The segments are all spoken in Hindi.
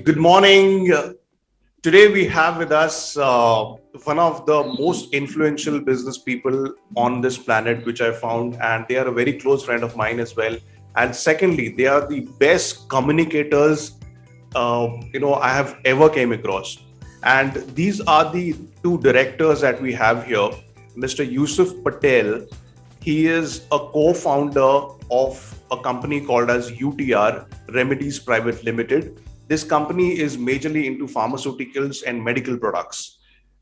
Good morning. Today we have with us one of the most influential business people on this planet, which I found, and they are a very close friend of mine as well. And secondly, they are the best communicators I have ever came across. And these are the two directors that we have here. Mr. Yusuf Patel, he is a co-founder of a company called as UTR Remedies Private Limited. This company is majorly into pharmaceuticals and medical products.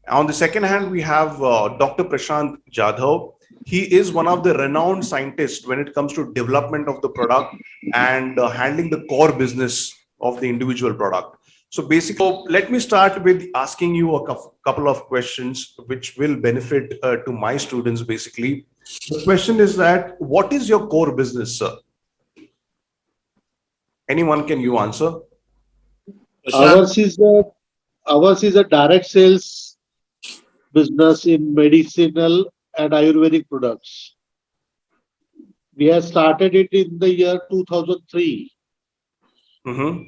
On the second hand, we have Dr. Prashant Jadhav. He is one of the renowned scientists when it comes to development of the product and handling the core business of the individual product. So basically, let me start with asking you a couple of questions which will benefit to my students basically. The question is that, what is your core business, sir? Anyone, can you answer? Ours is a direct sales business in medicinal and Ayurvedic products. We have started it in the year 2003. Mm-hmm.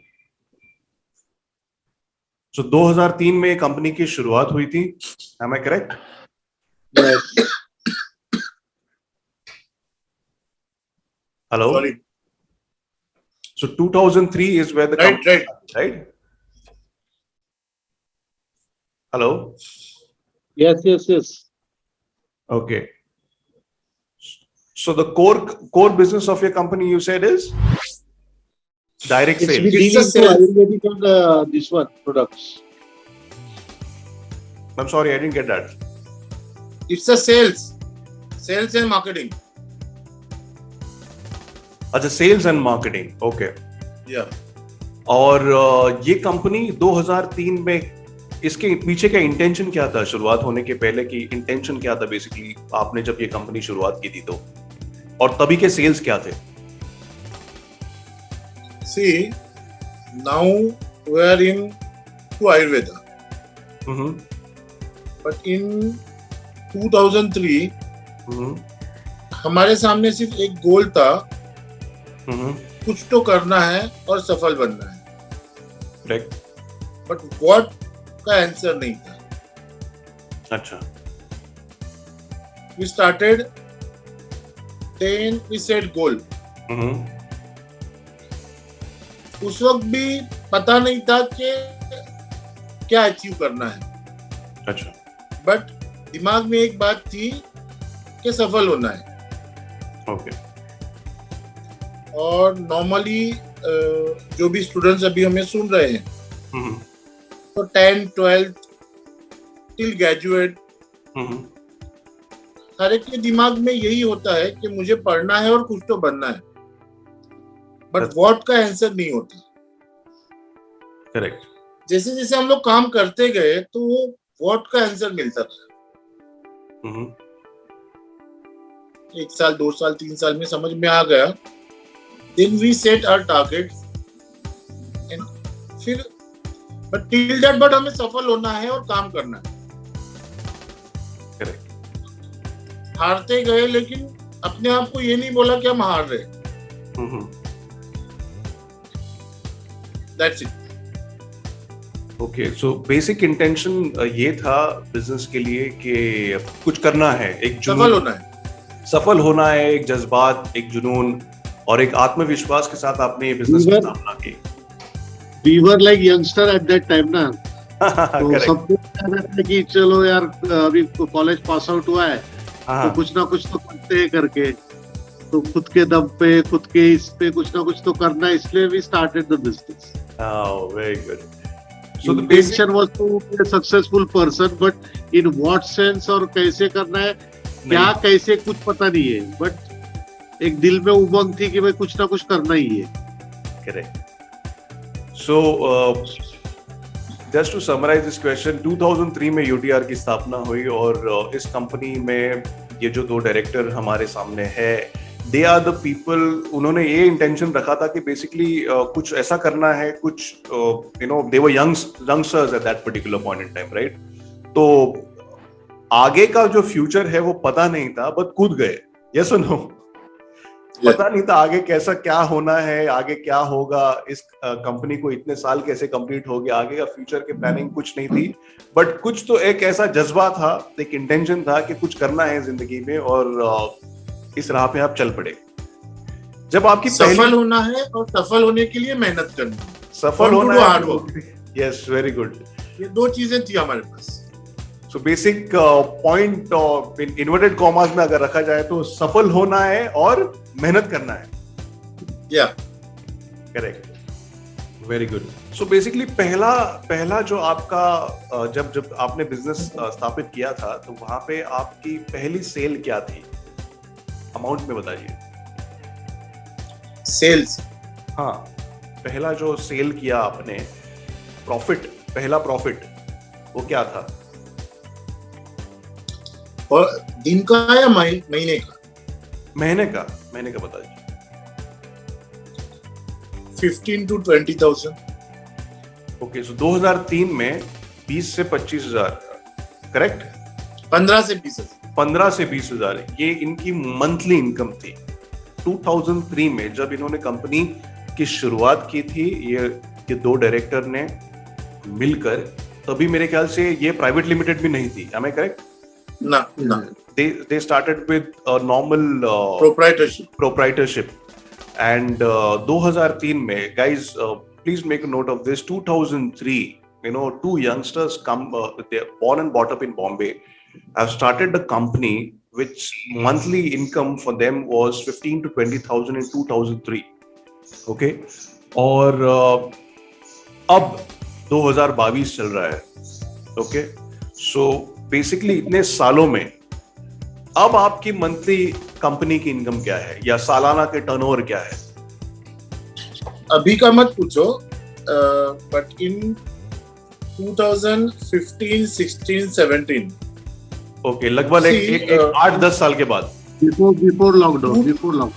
So 2003 में कंपनी की शुरुआत हुई थी. Am I correct? Yes. Hello. Sorry. So 2003 is where the company started, right? Hello. Yes. Okay. So the core business of your company, you said, is direct sales. We deal into Ayurvedic and this one products. I'm sorry, I didn't get that. It's a sales and marketing. अच्छा, सेल्स एंड मार्केटिंग. ओके. या. और ये कंपनी 2003 में, इसके पीछे का इंटेंशन क्या था? शुरुआत होने के पहले की इंटेंशन क्या था बेसिकली, आपने जब ये कंपनी शुरुआत की थी तो, और तभी के सेल्स क्या थे? See, now we are in to Ayurveda. Mm-hmm. But in 2003 हमारे सामने सिर्फ एक गोल था, कुछ तो करना है और सफल बनना है. Correct. बट व्हाट का आंसर नहीं था. अच्छा. We started, then we set goal. उस वक्त भी पता नहीं था कि क्या अचीव करना है. अच्छा. बट दिमाग में एक बात थी कि सफल होना है. ओके. और नॉर्मली जो भी स्टूडेंट्स अभी हमें सुन रहे हैं, तो 10, 12 टिल ग्रेजुएट, हर एक के दिमाग में यही होता है कि मुझे पढ़ना है और कुछ तो बनना है. बट व्हाट का आंसर नहीं होता. करेक्ट. जैसे जैसे हम लोग काम करते गए तो वो व्हाट का आंसर मिलता था. 1 साल, 2 साल, 3 साल में समझ में आ गया. Then we set our targets and फिर but till that but हमें सफल होना है और काम करना है. करेक्ट. हारते गए लेकिन अपने आप को ये नहीं बोला कि हम हार रहे. That's it. Okay. So basic intention ये था बिजनेस के लिए कि कुछ करना है, एक सफल होना है, एक जज्बात, एक जुनून और एक आत्मविश्वास के साथ आपने ये बिजनेस की स्थापना की. We were like youngster at that time ना. तो सबको कहना था कि चलो यार अभी कॉलेज पास आउट हुआ है तो कुछ ना कुछ तो करते हैं करके, तो खुद के दम पे, खुद के इस पे कुछ ना कुछ तो करना है, इसलिए we started the business. Oh, very good. So the intention was to be a successful person, but in what sense और कैसे करना है, क्या कैसे कुछ पता नहीं है, बट एक दिल में उमंग थी कि भाई कुछ ना कुछ करना ही है. Correct. So just to summarize this question, 2003 में UTR की स्थापना हुई और इस कंपनी में ये जो 2 डायरेक्टर हमारे सामने है, they are the people, उन्होंने ये इंटेंशन रखा था कि बेसिकली कुछ ऐसा करना है, कुछ they were youngsters at that particular point in time, right? तो आगे का जो फ्यूचर है वो पता नहीं था, बट कूद गए. Yes or no? पता नहीं था आगे कैसा क्या होना है, आगे क्या होगा, इस कंपनी को इतने साल कैसे कंप्लीट हो गया, आगे का फ्यूचर के प्लानिंग कुछ नहीं थी, बट कुछ तो एक ऐसा जज्बा था, एक इंटेंशन था कि कुछ करना है जिंदगी में, और इस राह पे आप चल पड़े। जब आपकी सफल होना है और सफल होने के लिए मेहनत करनी है, सफल होना है, hard work. Yes, very good. ये दो चीजें थी हमारे पास। So basic point in inverted commas में अगर रखा जाए तो सफल होना है और मेहनत करना है। या correct, very good. So basically पहला जो आपका जब आपने बिजनेस स्थापित किया था, तो वहां पे आपकी पहली सेल क्या थी, अमाउंट में बताइए। सेल्स, हाँ, पहला जो सेल किया आपने, प्रॉफिट, पहला प्रॉफिट वो क्या था? और दिन का या महीने का? महीने का बताइए। 15 to 20,000। ओके, सो 2003 में 20 से 25,000, करेक्ट? 15 से 20,000। 15 से 20,000 ये इनकी मंथली इनकम थी। 2003 में जब इन्होंने कंपनी की शुरुआत की थी, ये दो डायरेक्टर ने मिलकर, तभी मेरे ख्याल से ये प्राइवेट लिमिटेड भी नहीं थी, am I correct? ना। They started with a normal proprietorship and 2003 में, guys, please make a note of this, 2003, two youngsters they're born and brought up in Bombay, have started a company which monthly income for them was 15 to 20,000 in 2003. Okay, और अब 2022 चल रहा है। ओके, सो बेसिकली इतने सालों में अब आपकी मंथली कंपनी की इनकम क्या है, या सालाना के टर्नओवर क्या है? अभी का मत पूछो, बट इन 2015, 16, 17, ओके, लगभग एक 8-10 साल के बाद, बिफोर लॉकडाउन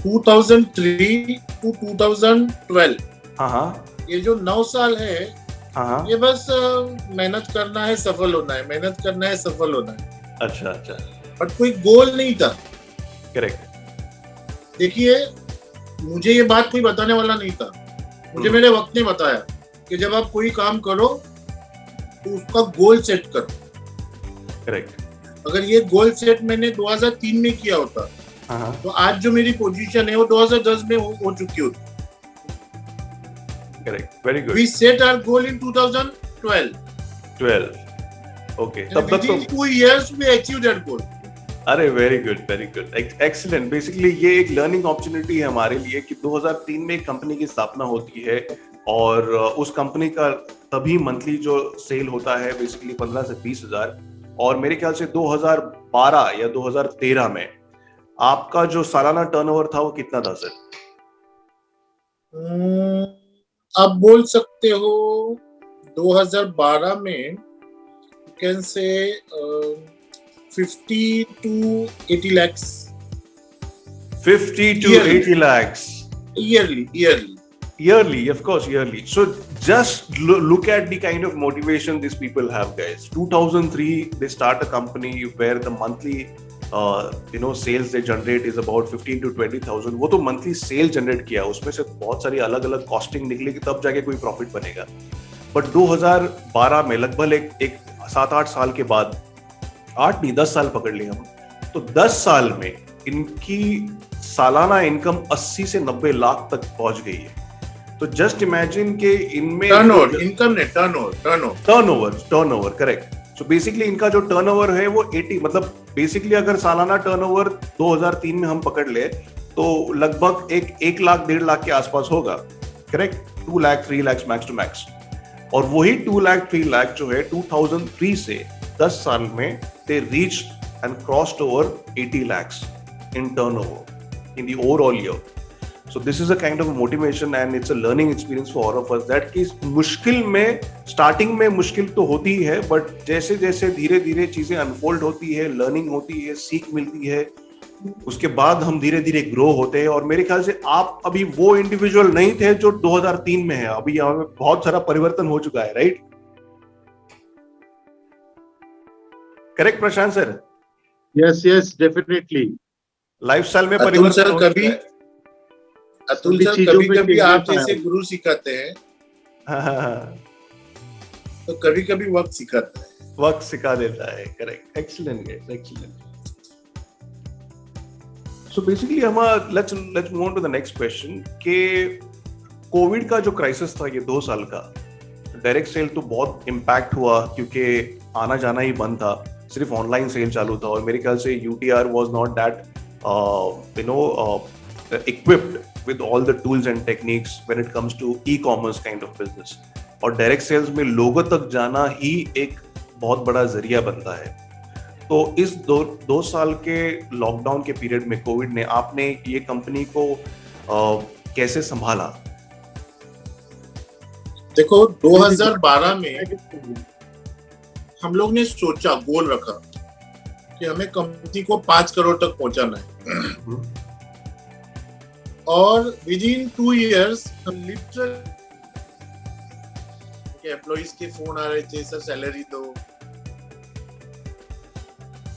2003 to 2012, हाँ, ये जो 9 साल है, हाँ, ये बस मेहनत करना है, सफल होना है, मेहनत करना है, सफल होना है। अच्छा, बट कोई गोल नहीं था। करेक्ट। देखिए, मुझे ये बात कोई बताने वाला नहीं था, मुझे मेरे वक्त ने बताया कि जब आप कोई काम करो तो उसका गोल सेट करो। करेक्ट। अगर ये गोल सेट मैंने 2003 में किया होता, तो आज जो मेरी पोजीशन है वो 2010 में हो चुकी होती। Correct, very good. We set our goal in 2012. 12. Okay, तब तक तो 2 years we achieved that goal. अरे वेरी गुड, एक्सीलेंट। बेसिकली ये एक लर्निंग अपॉर्चुनिटी है हमारे लिए कि 2003 में एक कंपनी की स्थापना होती है, और उस कंपनी का तभी मंथली जो सेल होता है बेसिकली 15 से 20,000, और मेरे ख्याल से 2012 या 2013 में आपका जो सालाना टर्नओवर था वो कितना था सर? आप बोल सकते हो 2012 में can say 50 to 80 lakhs. 50 to Yearly. 80 lakhs. Yearly, of course, yearly. So just look at the kind of motivation these people have, guys. 2003 they start a company where the monthly sales they generate is about 15 to 20,000. वो तो मंथली सेल जनरेट किया, उसमें से बहुत सारी अलग अलग कॉस्टिंग निकलेगी, तब जाके कोई प्रॉफिट बनेगा। बट 2012 में लगभग एक 7-8 साल के बाद, 8 नहीं 10 साल पकड़ लिए हम, तो 10 साल में इनकी सालाना इनकम 80 से 90 लाख तक पहुंच गई है। तो जस्ट इमेजिन के इनमें टर्नओवर करेक्ट। सो बेसिकली इनका जो टर्नओवर है वो 80, मतलब बेसिकली अगर सालाना टर्नओवर 2003 में हम पकड़ ले तो लगभग 1 लाख 1.5 लाख के आसपास होगा, correct? 2 lakh 3 lakh max to max. और वही 2 लाख 3 लाख जो है 2003 से 10 साल में they reached and crossed over 80 lakhs in turnover in the overall year. So this is a kind of motivation and it's a learning experience for all of us that कि मुश्किल में, स्टार्टिंग में मुश्किल तो होती ही है, बट जैसे जैसे धीरे धीरे चीजें अनफोल्ड होती है, लर्निंग होती है, सीख मिलती है, उसके बाद हम धीरे धीरे ग्रो होते हैं। और मेरे ख्याल से आप अभी वो इंडिविजुअल नहीं थे जो 2003 में है, अभी यहाँ में बहुत सारा परिवर्तन हो चुका है, राइट? करेक्ट प्रशांत सर? Yes, definitely. लाइफस्टाइल में अतुल परिवर्तन सर हो कभी जाता है। अतुल सभी सर चीजों कभी में कभी changes आप जैसे आया। गुरु सिखाते हैं हाँ, तो कभी कभी वक्त सिखाता है। वक्त सिखा देता है। Correct, excellent guys, excellent. So basically हम let's move on to the next question कि कोविड का जो क्राइसिस था ये 2 साल का, डायरेक्ट सेल तो बहुत इम्पैक्ट हुआ क्योंकि आना जाना ही बंद था, सिर्फ ऑनलाइन सेल चालू था और मेरे ख्याल से UTR was not that equipped with all the tools and techniques when it comes to e-commerce kind of business, और डायरेक्ट सेल्स में लोगों तक जाना ही एक बहुत बड़ा जरिया बनता है। तो इस दो साल के लॉकडाउन के पीरियड में कोविड ने आपने ये कंपनी को कैसे संभाला? देखो 2012 में हम लोग ने सोचा, गोल रखा कि हमें कंपनी को 5 करोड़ तक पहुंचाना है और विद इन 2 years हम लिटरल एम्प्लॉइज के फोन आ रहे थे, सर सैलरी दो।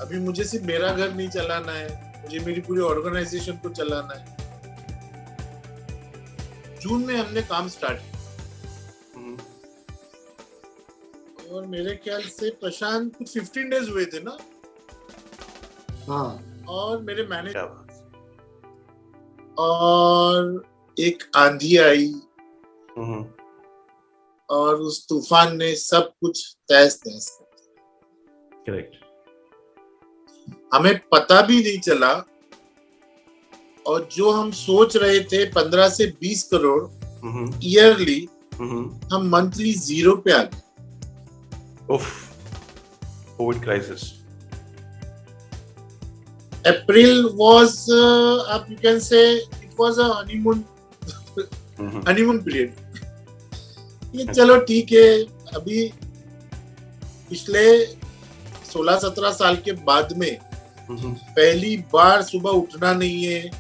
अभी मुझे सिर्फ मेरा घर नहीं चलाना है, मुझे मेरी पूरी ऑर्गेनाइजेशन को चलाना है। जून में हमने काम स्टार्ट किया और मेरे ख्याल से प्रशांत कुछ 15 डेज हुए थे ना। हाँ। और मेरे मैनेजर और एक आंधी आई और उस तूफान ने सब कुछ तहस नहस कर दिया। करेक्ट। हमें पता भी नहीं चला और जो हम सोच रहे थे 15 से 20 करोड़ ईयरली, हम मंथली 0 पे आ गए। उफ, Covid crisis. April was you can say it was a honeymoon period. ये चलो ठीक है, अभी पिछले 16-17 साल के बाद में पहली बार सुबह उठना नहीं है,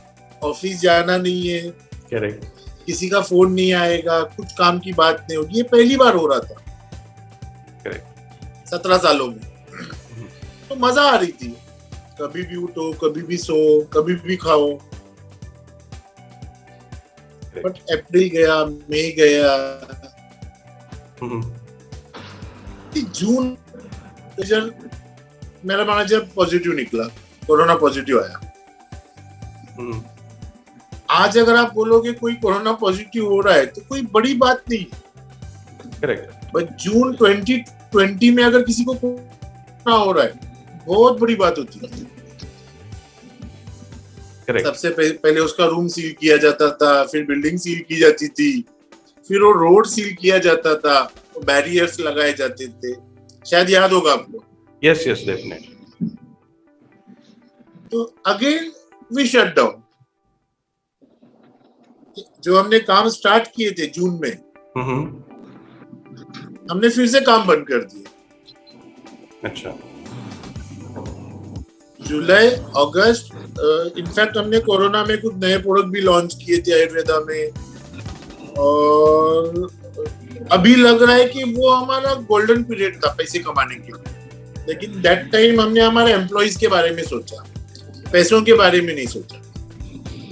ऑफिस जाना नहीं है, करेक्ट, किसी का फोन नहीं आएगा, कुछ काम की बात नहीं होगी, ये पहली बार हो रहा था। करेक्ट। 17 सालों में तो मजा आ रही थी, कभी भी उठो, कभी भी सो, कभी भी खाओ। बट अप्रैल गया, मई गया, जून मेरा मैनेजर पॉजिटिव निकला, कोरोना पॉजिटिव आया। आज अगर आप बोलोगे कोई कोरोना पॉजिटिव हो रहा है तो कोई बड़ी बात नहीं। करेक्ट। बट जून 2020 में अगर किसी को कोरोना हो रहा है बहुत बड़ी बात होती है। सबसे पहले उसका रूम सील किया जाता था, फिर बिल्डिंग सील की जाती थी, फिर वो रोड सील किया जाता था, बैरियर्स लगाए जाते थे, शायद याद होगा आपको। Yes yes, definitely. तो अगेन वी शट डाउन। जो हमने काम स्टार्ट किए थे जून में, हमने फिर से काम बंद कर दिए। अच्छा। जुलाई, अगस्त, इनफैक्ट हमने कोरोना में कुछ नए प्रोडक्ट भी लॉन्च किए थे आयुर्वेदा में, और अभी लग रहा है कि वो हमारा गोल्डन पीरियड था पैसे कमाने के लिए। लेकिन दैट टाइम हमने हमारे एम्प्लॉइज के बारे में सोचा, पैसों के बारे में नहीं सोचा।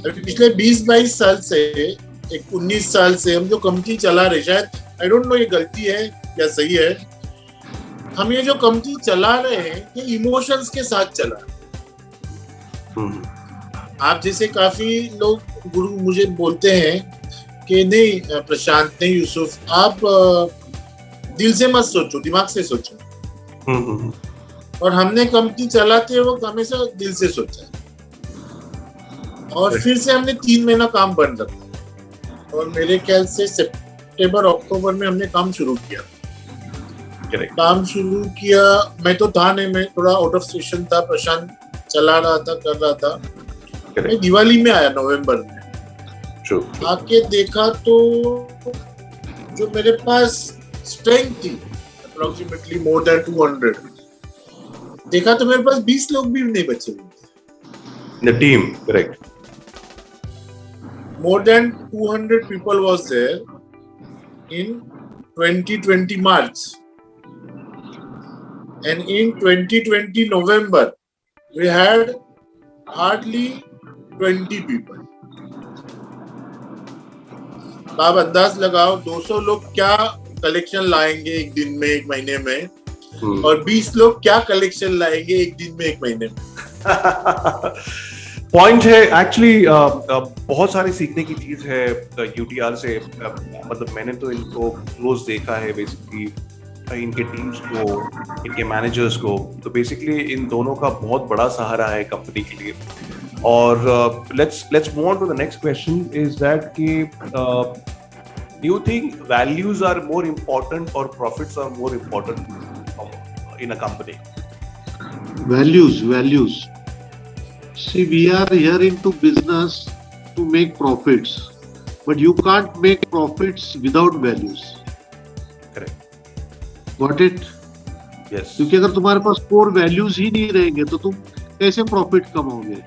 अभी पिछले 20-22 साल से, 19 साल से हम जो कंपनी चला रहे, शायद आई डोंट नो ये गलती है या सही है, हम ये जो कंपनी चला रहे हैं ये इमोशंस के साथ चला रहे हैं। आप जैसे काफी लोग गुरु मुझे बोलते हैं कि नहीं प्रशांत, नहीं यूसुफ, आप दिल से मत सोचो, दिमाग से सोचो। और हमने कंपनी चलाते वक्त हमेशा दिल से सोचा है। और फिर से हमने 3 महीना काम बंद रखा और मेरे ख्याल से सितंबर अक्टूबर में हमने काम शुरू किया। काम शुरू किया, मैं तो था नहीं, मैं थोड़ा आउट ऑफ स्टेशन था, प्रशांत चला रहा था, कर रहा था। मैं दिवाली में आया, नवंबर में आके देखा तो जो मेरे पास स्ट्रेंथ थी अप्रोक्सीमेटली मोर देन 200, देखा तो मेरे पास 20 लोग भी नहीं बचे हुए। The team, correct. More than 200 people was there in 2020 March, and in 2020 November we had hardly 20 people. आप अंदाज लगाओ 200 लोग क्या कलेक्शन लाएंगे एक दिन में, एक महीने में, और 20 लोग क्या कलेक्शन लाएंगे एक दिन में, एक महीने में. पॉइंट है एक्चुअली. बहुत सारी सीखने की चीज है यूटीआर से. मतलब मैंने तो इनको क्लोज देखा है बेसिकली, इनके टीम्स को, इनके मैनेजर्स को. तो बेसिकली इन दोनों का बहुत बड़ा सहारा है कंपनी के लिए. और let's move on to the next question is that कि do you think values are more important or profits are more important in a company? Values. See, we are here into business to make profits, but you can't make profits without values. Correct. Got it? Yes. क्योंकि अगर तुम्हारे पास core values ही नहीं रहेंगे तो तुम कैसे profit कमाओगे?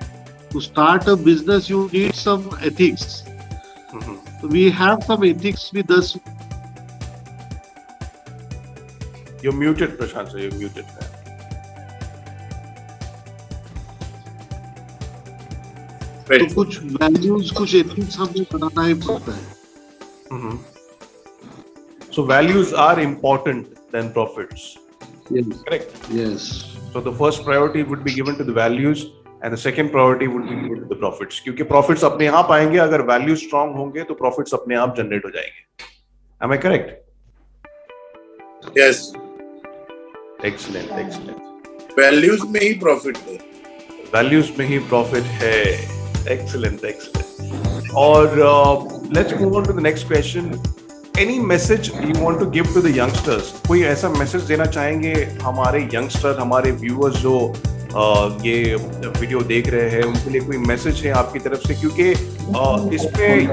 To start a business, you need some ethics. So we have some ethics with us. You're muted, Prashant. You're muted. तो कुछ values, कुछ ethics हमें बनाना ही पड़ता है. So values are important than profits. Yes. Correct. Yes. So the first priority would be given to the values, and the second priority would be given to the profits. क्योंकि profits अपने आप आएंगे, अगर values strong होंगे तो profits अपने आप generate हो जाएंगे. Am I correct? Yes. Excellent. Values में ही profit है. Values में ही profit है. Excellent. और let's move on to the next question. Any message you want to give to the youngsters? कोई ऐसा मैसेज देना चाहेंगे हमारे यंगस्टर, हमारे व्यूअर्स जो ये वीडियो देख रहे हैं, उनके लिए कोई मैसेज है आपकी तरफ से? क्योंकि इसमें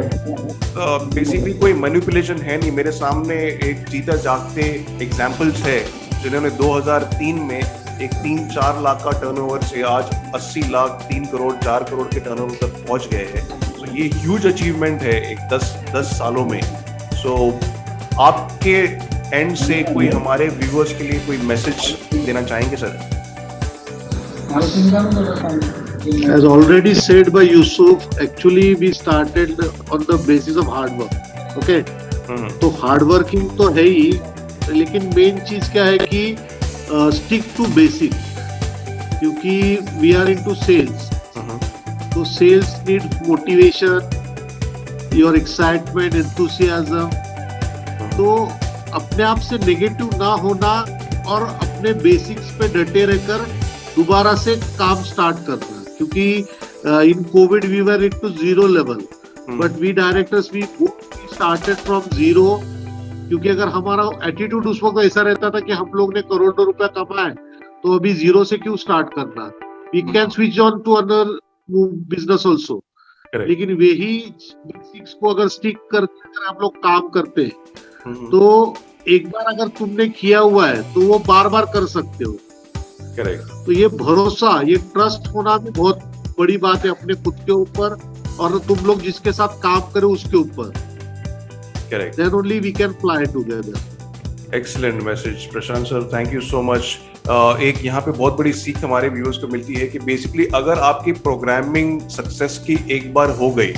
बेसिकली कोई मैनिपुलेशन है नहीं. मेरे सामने एक जीता जागते एग्जाम्पल्स है जिन्होंने 2003 में एक 3-4 लाख का टर्नओवर से आज 80 लाख, 3 करोड़, 4 करोड़ के टर्नओवर तक पहुंच गए हैं. तो ये ह्यूज अचीवमेंट है एक 10 सालों में. सो आपके एंड से कोई हमारे व्यूअर्स के लिए कोई मैसेज देना चाहेंगे sir? As already said by Yusuf, actually we started on the basis of hard work. Okay? तो हार्ड वर्किंग तो है ही, लेकिन मेन चीज क्या है कि स्टिक टू बेसिक. क्योंकि वी आर इनटू सेल्स, तो sales need motivation, your excitement, enthusiasm. तो अपने आप से नेगेटिव ना होना और अपने बेसिक्स पे डटे रहकर दोबारा से काम स्टार्ट करना. क्योंकि in Covid we were into zero level, but we directors we started from zero. क्योंकि अगर हमारा एटीट्यूड उस वक्त ऐसा रहता था कि हम लोग ने करोड़ों रुपया कमाए तो अभी जीरो से क्यों स्टार्ट करना, we can switch on to other business also. लेकिन वही बेसिक्स को अगर स्टिक करके अगर आप लोग काम करते हैं तो एक बार अगर तुमने किया हुआ है तो वो बार बार कर सकते हो. करेक्ट. तो ये भरोसा, ये ट्रस्ट होना भी बहुत बड़ी बात है अपने खुद के ऊपर और तुम लोग जिसके साथ काम करो उसके ऊपर. Correct. Then only we can fly together. Excellent message Prashant sir, thank you so much. एक यहाँ पे बहुत बड़ी सीख हमारे व्यूअर्स को मिलती है कि बेसिकली अगर आपकी प्रोग्रामिंग सक्सेस की एक बार हो गई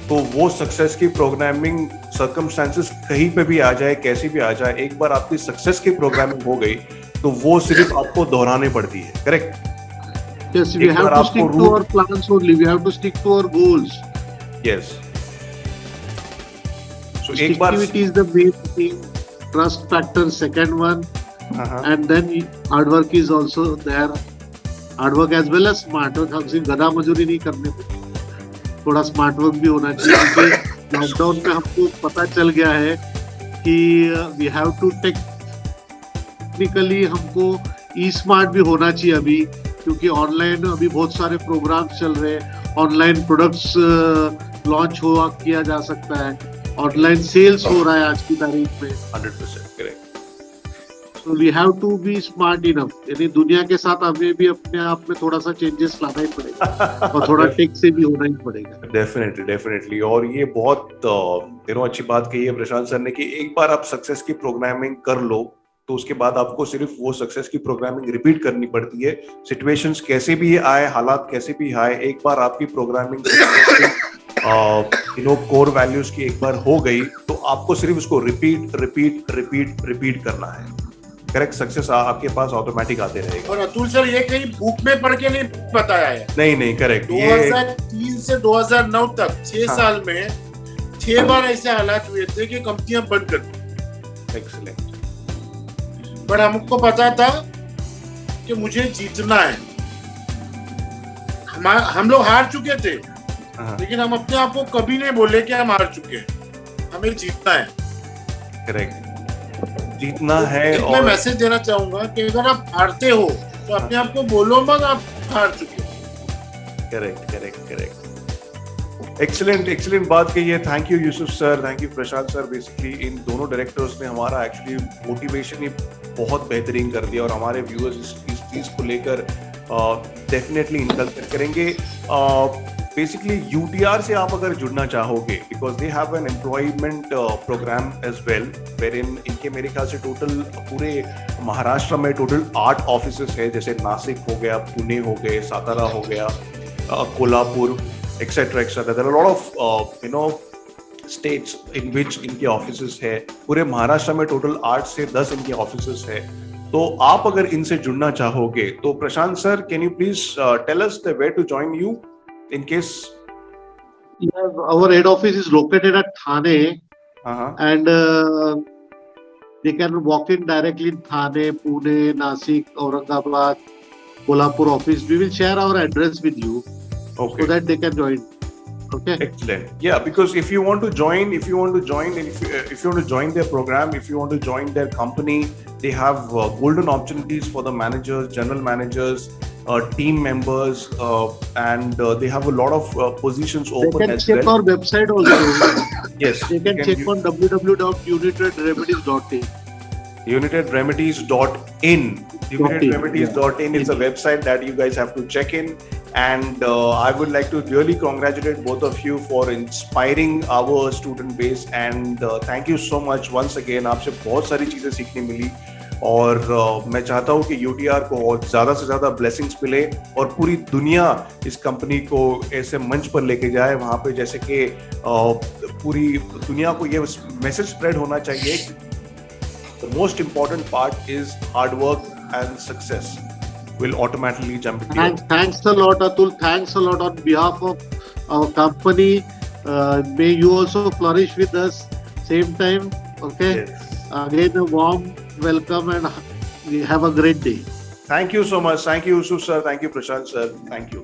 तो वो सक्सेस की प्रोग्रामिंग सर्कमस्टेंसेस कहीं पे भी आ जाए, कैसी भी आ जाए, एक बार आपकी सक्सेस की प्रोग्रामिंग हो गई तो वो सिर्फ आपको दोहरानी पड़ती है. Correct. Yes, we have to stick to our plans only. We have to stick to our goals. Yes. So एक बार Stickivity is the main thing. Trust factor second one. And then hard work is also there. Hard work as well as smart work. हम सिर्फ गधा मजदूरी नहीं करने को, थोड़ा स्मार्ट वर्क भी होना चाहिए. क्योंकि लॉकडाउन में हमको पता चल गया है कि we have to टेक्निकली हमको ई स्मार्ट भी होना चाहिए अभी. क्योंकि ऑनलाइन अभी बहुत सारे प्रोग्राम्स चल रहे हैं, ऑनलाइन प्रोडक्ट्स लॉन्च किया जा सकता है, ऑनलाइन सेल्स हो रहा है आज की तारीख में. 100% correct. So we have to be smart enough. यानी दुनिया के साथ हमें भी अपने आप में थोड़ा सा चेंजेस लाना ही पड़ेगा और थोड़ा टेक से भी होना ही पड़ेगा. डेफिनेटली. और ये बहुत अच्छी बात कही है प्रशांत सर ने कि एक बार आप सक्सेस की प्रोग्रामिंग कर लो तो उसके बाद आपको सिर्फ वो सक्सेस की प्रोग्रामिंग रिपीट करनी पड़ती है। सिचुएशंस कैसे भी आए, हालात कैसे भी आए, एक बार आपकी प्रोग्रामिंग कोर वैल्यूज की एक बार हो गई तो आपको सिर्फ उसको रिपीट करना है। करेक्ट, सक्सेस आपके पास ऑटोमेटिक आते रहेगा। और अतुल सर ये कहीं बुक में पढ़ के नहीं बताया है। नहीं, करेक्ट। 2003 से 2009 तक 6 साल में 6 बार ऐसे हालात हुए थे कि कंपनियां बंद कर दी। एक्सीलेंट। पर हमको पता था कि मुझे जीतना है। हम लोग हार चुके थे, लेकिन हम अपने आप को कभी नहीं बोले कि हम हार चुके हैं, हमें जीतना है। करेक्ट, जीतना है। और मैं मैसेज देना चाहूंगा कि अगर आप हारते हो तो अपने आप को बोलो मत आप हार चुके हो। करेक्ट। एक्सीलेंट बात कही है। Thank you Yusuf sir, thank you Prashant sir. Basically इन दोनों डायरेक्टर्स ने हमारा एक्चुअली मोटिवेशन ही बहुत बेहतरीन कर दिया और हमारे व्यूअर्स इस चीज को लेकर डेफिनेटली इनकल्केट करेंगे। बेसिकली यूटीआर से आप अगर जुड़ना चाहोगे, because they have an employment program as well, wherein इनके मेरे ख्याल से टोटल पूरे महाराष्ट्र में टोटल 8 ऑफिसेस है, जैसे नासिक हो गया, पुणे हो गए, सातारा हो गया, Kolhapur, etc. There are a lot of states in which इनके ऑफिसेस है। पूरे महाराष्ट्र में टोटल 8 से 10 इनके ऑफिसेस है। तो आप अगर इनसे जुड़ना चाहोगे तो Prashant sir, can you please tell us the way to join you in case? Our head office is located at Thane, and they can walk in directly in Thane, Pune, Nasik, Aurangabad, Kolhapur office. We will share our address with you. Okay. So that they can join. Okay. Excellent. Yeah, because if you want to join, and if you want to join their program, if you want to join their company, they have golden opportunities for the managers, general managers, team members, and they have a lot of positions open. They can check our website also. Yes. They can check on www.unitedremedies.in. unitedremedies.in. Unitedremedies.in is a website that you guys have to check in. And I would like to really congratulate both of you for inspiring our student base. And thank you so much once again. आपसे बहुत सारी चीजें सीखने मिली और मैं चाहता हूँ कि UTR को और ज़्यादा से ज़्यादा ब्लेसिंग्स मिले और पूरी दुनिया इस कंपनी को ऐसे मंच पर लेके जाए वहाँ पे, जैसे कि पूरी दुनिया को ये मैसेज स्प्रेड होना चाहिए। The most important part is hard work and success will automatically jump into you. Thanks a lot, Atul. Thanks a lot on behalf of our company. May you also flourish with us same time. Okay. Yes. Again, a warm welcome and have a great day. Thank you so much. Thank you, Yusuf sir. Thank you, Prashant sir. Thank you.